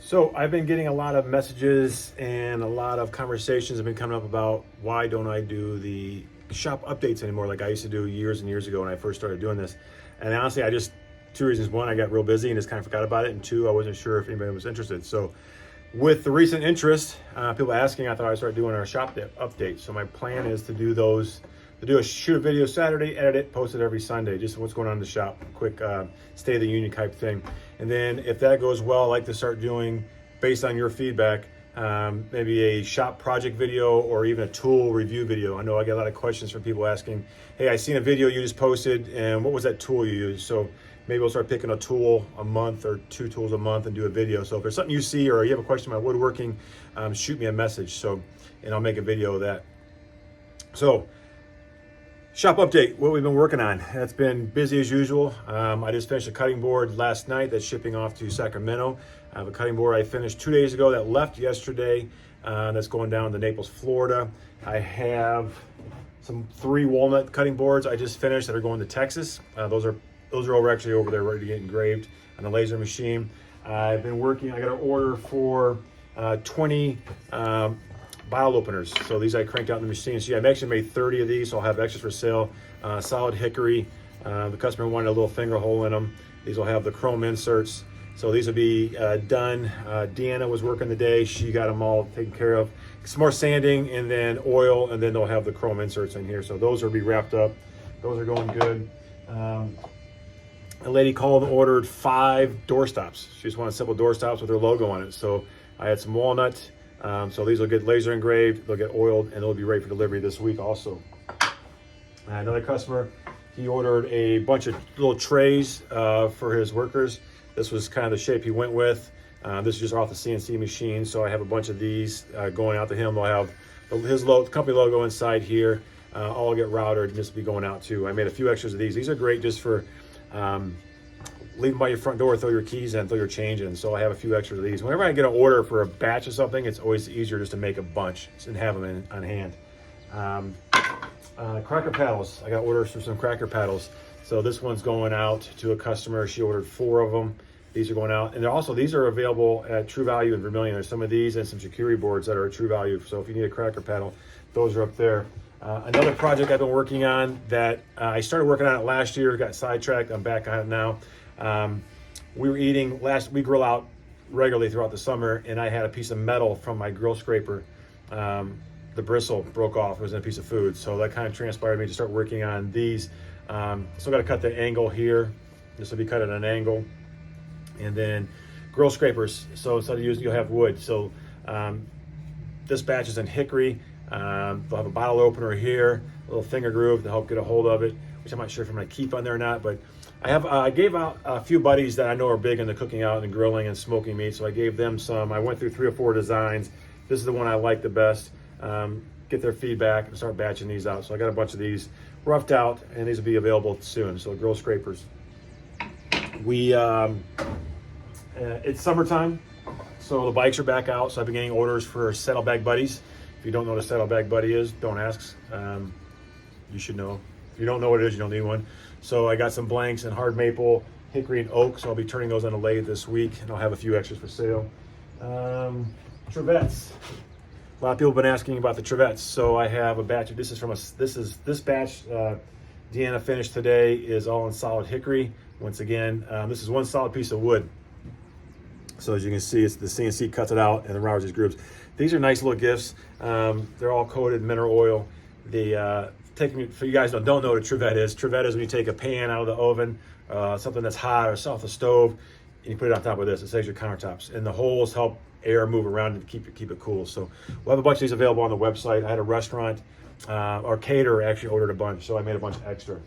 So I've been getting a lot of messages and a lot of conversations have been coming up about why don't I do the shop updates anymore like I used to do years and years ago when I first started doing this. And honestly, two reasons. One, I got real busy and just kind of forgot about it. And two, I wasn't sure if anybody was interested. So with the recent interest, people asking, I thought I'd start doing our shop updates. So my plan is to do those, shoot a video Saturday, edit it, post it every Sunday, just what's going on in the shop, quick State of the Union type thing. And then if that goes well, I'd like to start doing, based on your feedback, maybe a shop project video or even a tool review video. I know I get a lot of questions from people asking, hey, I seen a video you just posted and what was that tool you used? So maybe we'll start picking a tool a month or 2 tools a month and do a video. So if there's something you see or you have a question about woodworking, shoot me a message. And I'll make a video of that. So shop update, what we've been working on. It's been busy as usual. I just finished a cutting board last night that's shipping off to Sacramento. I have a cutting board I finished 2 days ago that left yesterday. That's going down to Naples, Florida. I have 3 walnut cutting boards I just finished that are going to Texas. Those are actually over there ready to get engraved on a laser machine. I've been working, I got an order for 20 bottle openers. So these I cranked out in the machine. So yeah, I've actually made 30 of these, so I'll have extras for sale. Solid hickory. The customer wanted a little finger hole in them. These will have the chrome inserts. So these will be done. Deanna was working the day. She got them all taken care of. Some more sanding and then oil, and then they'll have the chrome inserts in here. So those will be wrapped up. Those are going good. A lady called and ordered 5 doorstops. She just wanted simple doorstops with her logo on it. So I had some walnut. So these will get laser engraved, they'll get oiled, and they'll be ready for delivery this week also. Another customer, he ordered a bunch of little trays for his workers. This was kind of the shape he went with. This is just off the CNC machine, so I have a bunch of these going out to him. They'll have his company logo inside here. All get routed and just be going out too. I made a few extras of these. These are great just for leave them by your front door, throw your keys in, throw your change in. So I have a few extras of these. Whenever I get an order for a batch of something, it's always easier just to make a bunch and have them on hand. Cracker paddles. I got orders for some cracker paddles. So this one's going out to a customer. She ordered 4 of them. These are going out. And these are available at True Value in Vermilion. There's some of these and some charcuterie boards that are at True Value. So if you need a cracker paddle, those are up there. Another project I've been working on that I started working on it last year, got sidetracked. I'm back on it now. We grill out regularly throughout the summer, and I had a piece of metal from my grill scraper. The bristle broke off. It was in a piece of food. So that kind of transpired me to start working on these. Still got to cut the angle here. This will be cut at an angle. And then grill scrapers. So instead of using, you'll have wood. So this batch is in hickory. They'll have a bottle opener here, a little finger groove to help get a hold of it, which I'm not sure if I'm going to keep on there or not, but I gave out a few buddies that I know are big into cooking out and grilling and smoking meat, so I gave them some. I went through 3 or 4 designs. This is the one I like the best. Get their feedback and start batching these out. So I got a bunch of these roughed out, and these will be available soon. So grill scrapers. It's summertime, so the bikes are back out. So I've been getting orders for saddlebag buddies. If you don't know what a saddlebag buddy is, don't ask. You should know. If you don't know what it is, you don't need one. So I got some blanks in hard maple, hickory, and oak. So I'll be turning those on a lathe this week, and I'll have a few extras for sale. Trivets. A lot of people have been asking about the trivets. So I have a batch of this batch Deanna finished today is all in solid hickory. Once again, this is one solid piece of wood. So as you can see, it's the CNC cuts it out and then rounds these grooves. These are nice little gifts. They're all coated in mineral oil. For you guys that don't know what a trivet is when you take a pan out of the oven, something that's hot or it's off the stove, and you put it on top of this. It saves your countertops. And the holes help air move around and keep it cool. So we'll have a bunch of these available on the website. I had a restaurant or caterer actually ordered a bunch, so I made a bunch extra.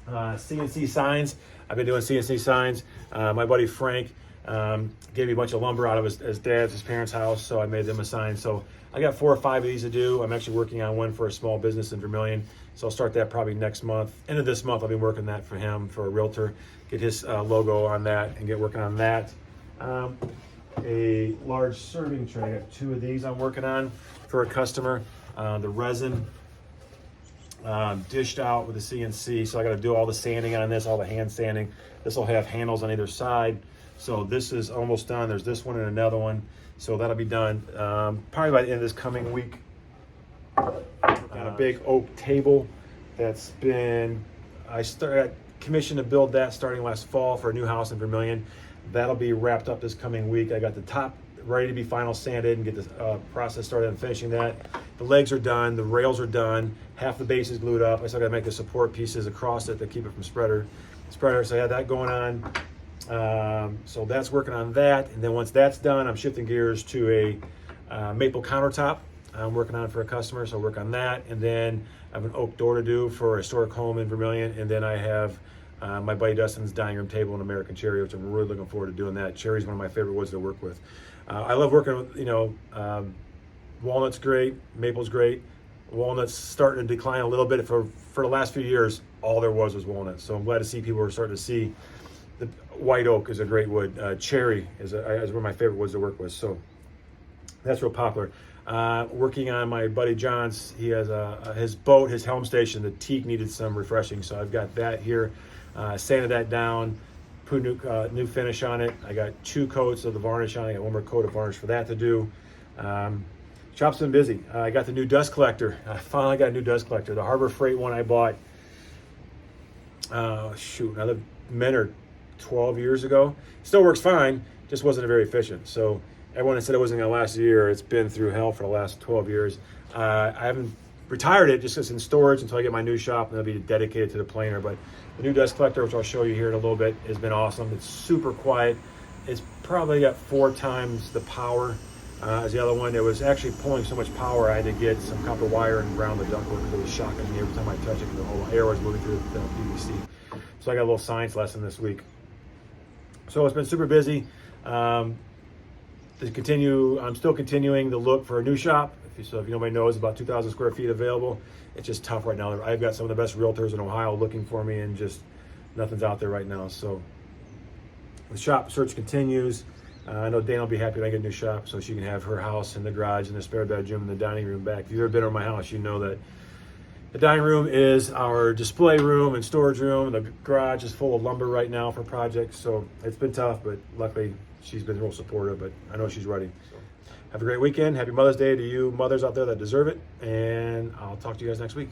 CNC signs. I've been doing CNC signs. My buddy Frank gave me a bunch of lumber out of his parents' house, so I made them a sign. So I got 4 or 5 of these to do. I'm actually working on one for a small business in Vermilion, so I'll start that probably next month. End of this month, I'll be working that for him, for a realtor, get his logo on that and get working on that. A large serving tray. I have 2 of these I'm working on for a customer. The resin dished out with the CNC. So I got to do all the sanding on this, all the hand sanding. This will have handles on either side. So this is almost done. There's this one and another one. So that'll be done probably by the end of this coming week. A big oak table that's been, I commissioned to build that starting last fall for a new house in Vermilion. That'll be wrapped up this coming week. I got the top ready to be final sanded and get the process started on finishing that. The legs are done, the rails are done, half the base is glued up. I still gotta make the support pieces across it to keep it from spreader. So I had that going on. So that's working on that. And then once that's done, I'm shifting gears to a maple countertop. I'm working on it for a customer, so I'll work on that. And then I have an oak door to do for a historic home in Vermilion. And then I have my buddy Dustin's dining room table in American cherry, which I'm really looking forward to doing that. Cherry's one of my favorite woods to work with. I love working with, walnut's great, maple's great. Walnut's starting to decline a little bit. For the last few years, all there was walnut. So I'm glad to see people are starting to see the white oak is a great wood. Cherry is one of my favorite woods to work with. So that's real popular. Working on my buddy John's, he has his boat, his helm station, the teak needed some refreshing. So I've got that here, sanded that down, put new finish on it. I got 2 coats of the varnish on it. I got 1 more coat of varnish for that to do. Shop's been busy. I got the new dust collector. I finally got a new dust collector. The Harbor Freight one I bought, another 10 or 12 years ago. Still works fine, just wasn't very efficient. So everyone that said it wasn't gonna last a year, it's been through hell for the last 12 years. I haven't retired it, just it's in storage until I get my new shop, and it'll be dedicated to the planer. But the new dust collector, which I'll show you here in a little bit, has been awesome. It's super quiet. It's probably got 4 times the power as the other one. It was actually pulling so much power, I had to get some copper wire and ground the ductwork because it was shocking me every time I touch it. The whole air was moving through the PVC. So I got a little science lesson this week. So it's been super busy. I'm still continuing the look for a new shop. So if nobody knows, about 2,000 square feet available. It's just tough right now. I've got some of the best realtors in Ohio looking for me, and just nothing's out there right now. So the shop search continues. I know Dana will be happy when I get a new shop, so she can have her house and the garage and the spare bedroom and the dining room back. If you've ever been over my house, you know that the dining room is our display room and storage room. The garage is full of lumber right now for projects. So it's been tough, but luckily she's been real supportive, but I know she's ready. So have a great weekend. Happy Mother's Day to you mothers out there that deserve it. And I'll talk to you guys next week.